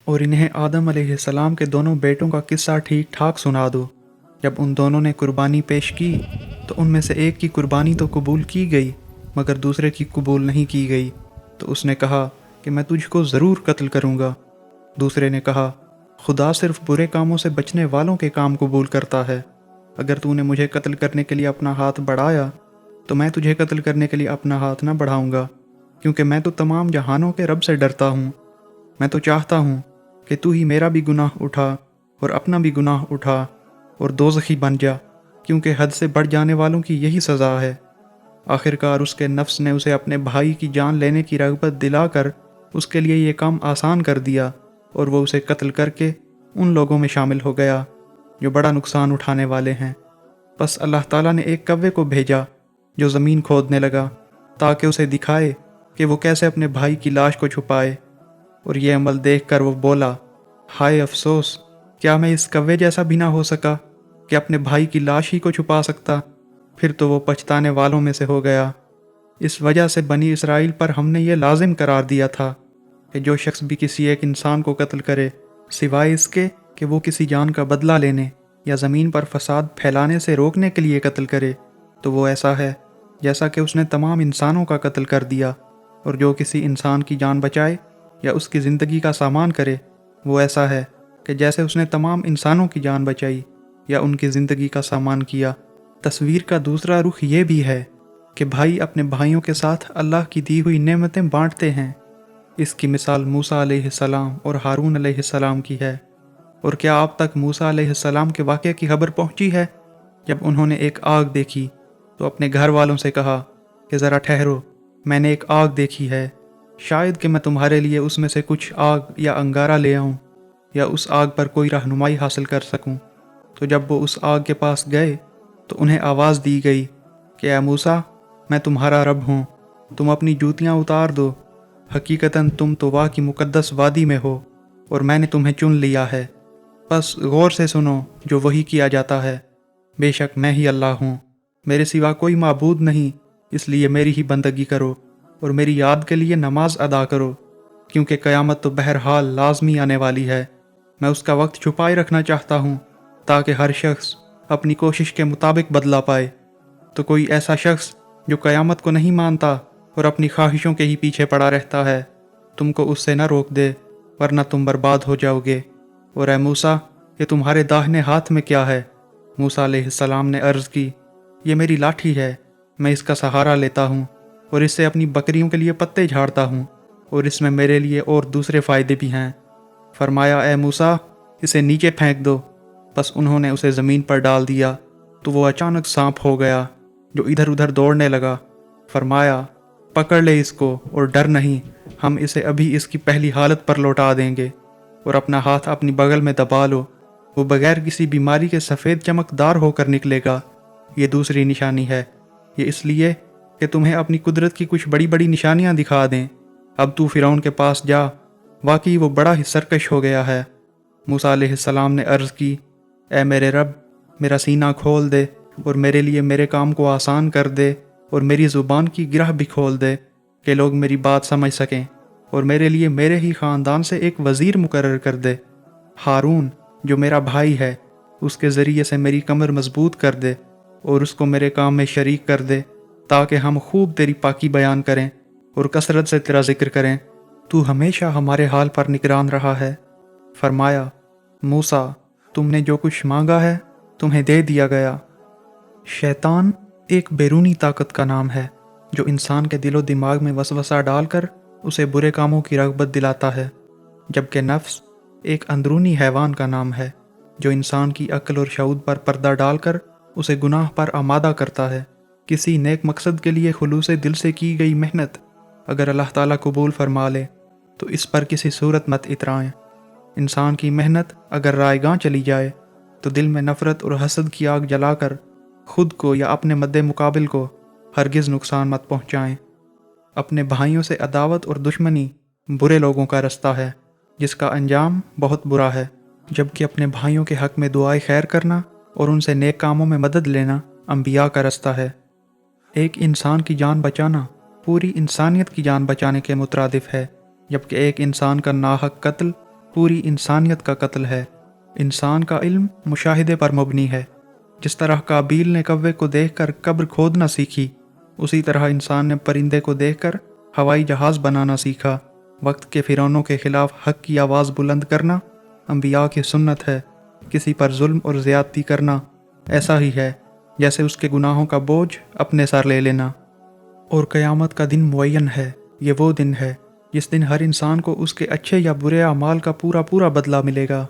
اور انہیں آدم علیہ السلام کے دونوں بیٹوں کا قصہ ٹھیک ٹھاک سنا دو۔ جب ان دونوں نے قربانی پیش کی تو ان میں سے ایک کی قربانی تو قبول کی گئی مگر دوسرے کی قبول نہیں کی گئی، تو اس نے کہا کہ میں تجھ کو ضرور قتل کروں گا۔ دوسرے نے کہا خدا صرف برے کاموں سے بچنے والوں کے کام قبول کرتا ہے، اگر تو نے مجھے قتل کرنے کے لیے اپنا ہاتھ بڑھایا تو میں تجھے قتل کرنے کے لیے اپنا ہاتھ نہ بڑھاؤں گا، کیونکہ میں تو تمام جہانوں کے رب سے ڈرتا ہوں۔ میں تو چاہتا ہوں کہ تو ہی میرا بھی گناہ اٹھا اور اپنا بھی گناہ اٹھا اور دوزخی بن جا، کیونکہ حد سے بڑھ جانے والوں کی یہی سزا ہے۔ آخرکار اس کے نفس نے اسے اپنے بھائی کی جان لینے کی رغبت دلا کر اس کے لیے یہ کام آسان کر دیا، اور وہ اسے قتل کر کے ان لوگوں میں شامل ہو گیا جو بڑا نقصان اٹھانے والے ہیں۔ بس اللہ تعالیٰ نے ایک کوے کو بھیجا جو زمین کھودنے لگا تاکہ اسے دکھائے کہ وہ کیسے اپنے بھائی کی لاش کو چھپائے، اور یہ عمل دیکھ کر وہ بولا ہائے افسوس، کیا میں اس کوے جیسا بھی نہ ہو سکا کہ اپنے بھائی کی لاش ہی کو چھپا سکتا؟ پھر تو وہ پچھتانے والوں میں سے ہو گیا۔ اس وجہ سے بنی اسرائیل پر ہم نے یہ لازم قرار دیا تھا کہ جو شخص بھی کسی ایک انسان کو قتل کرے سوائے اس کے کہ وہ کسی جان کا بدلہ لینے یا زمین پر فساد پھیلانے سے روکنے کے لیے قتل کرے، تو وہ ایسا ہے جیسا کہ اس نے تمام انسانوں کا قتل کر دیا، اور جو کسی انسان کی جان بچائے یا اس کی زندگی کا سامان کرے وہ ایسا ہے کہ جیسے اس نے تمام انسانوں کی جان بچائی یا ان کی زندگی کا سامان کیا۔ تصویر کا دوسرا رخ یہ بھی ہے کہ بھائی اپنے بھائیوں کے ساتھ اللہ کی دی ہوئی نعمتیں بانٹتے ہیں۔ اس کی مثال موسیٰ علیہ السلام اور ہارون علیہ السلام کی ہے۔ اور کیا آپ تک موسیٰ علیہ السلام کے واقعے کی خبر پہنچی ہے؟ جب انہوں نے ایک آگ دیکھی تو اپنے گھر والوں سے کہا کہ ذرا ٹھہرو، میں نے ایک آگ دیکھی ہے، شاید کہ میں تمہارے لیے اس میں سے کچھ آگ یا انگارہ لے آؤں یا اس آگ پر کوئی رہنمائی حاصل کر سکوں۔ تو جب وہ اس آگ کے پاس گئے تو انہیں آواز دی گئی کہ اے موسیٰ، میں تمہارا رب ہوں، تم اپنی جوتیاں اتار دو، حقیقتاً تم توبہ کی مقدس وادی میں ہو اور میں نے تمہیں چن لیا ہے۔ بس غور سے سنو جو وحی کیا جاتا ہے، بے شک میں ہی اللہ ہوں، میرے سوا کوئی معبود نہیں، اس لیے میری ہی بندگی کرو اور میری یاد کے لیے نماز ادا کرو، کیونکہ قیامت تو بہرحال لازمی آنے والی ہے۔ میں اس کا وقت چھپائے رکھنا چاہتا ہوں تاکہ ہر شخص اپنی کوشش کے مطابق بدلہ پائے۔ تو کوئی ایسا شخص جو قیامت کو نہیں مانتا اور اپنی خواہشوں کے ہی پیچھے پڑا رہتا ہے، تم کو اس سے نہ روک دے، ورنہ تم برباد ہو جاؤ گے۔ اور اے موسیٰ، یہ تمہارے داہنے ہاتھ میں کیا ہے؟ موسیٰ علیہ السلام نے عرض کی، یہ میری لاٹھی ہے، میں اس کا سہارا لیتا ہوں اور اس سے اپنی بکریوں کے لیے پتے جھاڑتا ہوں، اور اس میں میرے لیے اور دوسرے فائدے بھی ہیں۔ فرمایا اے موسیٰ، اسے نیچے پھینک دو۔ بس انہوں نے اسے زمین پر ڈال دیا تو وہ اچانک سانپ ہو گیا جو ادھر ادھر دوڑنے لگا۔ فرمایا پکڑ لے اس کو اور ڈر نہیں، ہم اسے ابھی اس کی پہلی حالت پر لوٹا دیں گے، اور اپنا ہاتھ اپنی بغل میں دبا لو، وہ بغیر کسی بیماری کے سفید چمکدار ہو کر نکلے گا۔ یہ دوسری نشانی ہے، یہ اس لیے کہ تمہیں اپنی قدرت کی کچھ بڑی بڑی نشانیاں دکھا دیں۔ اب تو فرعون کے پاس جا، واقعی وہ بڑا ہی سرکش ہو گیا ہے۔ موسیٰ علیہ السلام نے عرض کی، اے میرے رب، میرا سینہ کھول دے اور میرے لیے میرے کام کو آسان کر دے، اور میری زبان کی گرہ بھی کھول دے کہ لوگ میری بات سمجھ سکیں، اور میرے لیے میرے ہی خاندان سے ایک وزیر مقرر کر دے، ہارون جو میرا بھائی ہے، اس کے ذریعے سے میری کمر مضبوط کر دے اور اس کو میرے کام میں شریک کر دے، تاکہ ہم خوب تیری پاکی بیان کریں اور کثرت سے تیرا ذکر کریں۔ تو ہمیشہ ہمارے حال پر نگران رہا ہے۔ فرمایا موسیٰ، تم نے جو کچھ مانگا ہے تمہیں دے دیا گیا۔ شیطان ایک بیرونی طاقت کا نام ہے جو انسان کے دل و دماغ میں وسوسہ ڈال کر اسے برے کاموں کی رغبت دلاتا ہے، جبکہ نفس ایک اندرونی حیوان کا نام ہے جو انسان کی عقل اور شعور پر پردہ ڈال کر اسے گناہ پر آمادہ کرتا ہے۔ کسی نیک مقصد کے لیے خلوص دل سے کی گئی محنت اگر اللہ تعالیٰ قبول فرما لے تو اس پر کسی صورت مت اترائیں۔ انسان کی محنت اگر رائے گاں چلی جائے تو دل میں نفرت اور حسد کی آگ جلا کر خود کو یا اپنے مد مقابل کو ہرگز نقصان مت پہنچائیں۔ اپنے بھائیوں سے عداوت اور دشمنی برے لوگوں کا رستہ ہے جس کا انجام بہت برا ہے، جبکہ اپنے بھائیوں کے حق میں دعائے خیر کرنا اور ان سے نیک کاموں میں مدد لینا انبیاء کا رستہ ہے۔ ایک انسان کی جان بچانا پوری انسانیت کی جان بچانے کے مترادف ہے، جبکہ ایک انسان کا ناحق قتل پوری انسانیت کا قتل ہے۔ انسان کا علم مشاہدے پر مبنی ہے۔ جس طرح قابیل نے کوے کو دیکھ کر قبر کھودنا سیکھی، اسی طرح انسان نے پرندے کو دیکھ کر ہوائی جہاز بنانا سیکھا۔ وقت کے فرعونوں کے خلاف حق کی آواز بلند کرنا انبیاء کی سنت ہے۔ کسی پر ظلم اور زیادتی کرنا ایسا ہی ہے جیسے اس کے گناہوں کا بوجھ اپنے سر لے لینا۔ اور قیامت کا دن معین ہے۔ یہ وہ دن ہے جس دن ہر انسان کو اس کے اچھے یا برے اعمال کا پورا بدلہ ملے گا۔